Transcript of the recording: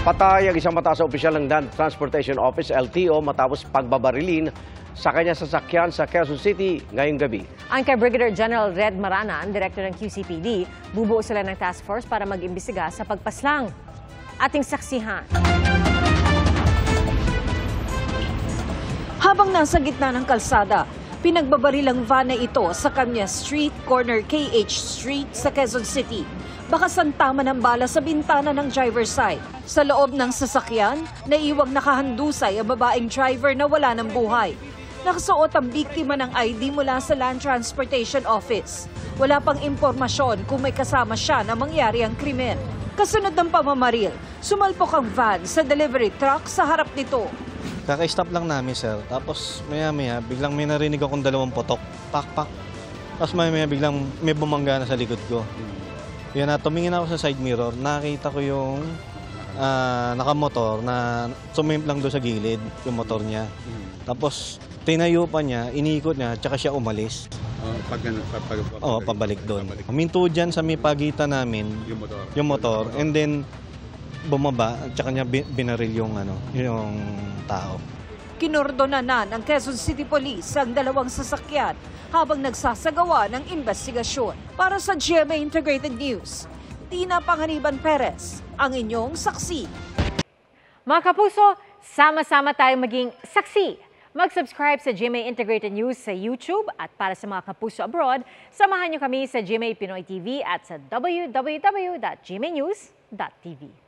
Patay ang isang mataas na opisyal ng Land Transportation Office, LTO, matapos pagbabarilin sa kanyang sasakyan sa Quezon City ngayong gabi. Ang kay Brigadier General Red Maranan, Director ng QCPD, bubuo sila ng task force para mag-imbestiga sa pagpaslang. Ating saksihan. Habang nasa gitna ng kalsada, pinagbabarilang van na ito sa Camia Street, corner KH Street sa Quezon City. Baka santama ng bala sa bintana ng driver's side. Sa loob ng sasakyan, naiwang nakahandusay ang babaeng driver na wala ng buhay. Nakasuot ang biktima ng ID mula sa Land Transportation Office. Wala pang impormasyon kung may kasama siya na mangyari ang krimen. Kasunod ng pamamaril, sumalpok ang van sa delivery truck sa harap nito. Kaka-stop lang namin, sir. Tapos maya-maya, biglang may narinig akong dalawang potok. Pak-pak. Tapos maya-maya, biglang may bumangga na sa likod ko. Yun na, tumingin ako sa side mirror. Nakita ko yung nakamotor na sumimp lang doon sa gilid, yung motor niya. Tapos tinayo pa niya, iniikot niya, tsaka siya umalis. Pabalik doon. Huminto dyan sa may pagitan namin, yung motor. And then, bumaba, at tsaka niya binaril yung tao. Kinordonan na ng Quezon City Police ang dalawang sasakyan habang nagsasagawa ng investigasyon. Para sa GMA Integrated News, Tina Panganiban Perez, ang inyong saksi. Mga kapuso, sama-sama tayong maging saksi. Mag-subscribe sa GMA Integrated News sa YouTube at para sa mga kapuso abroad, samahan niyo kami sa GMA Pinoy TV at sa www.gmanews.tv.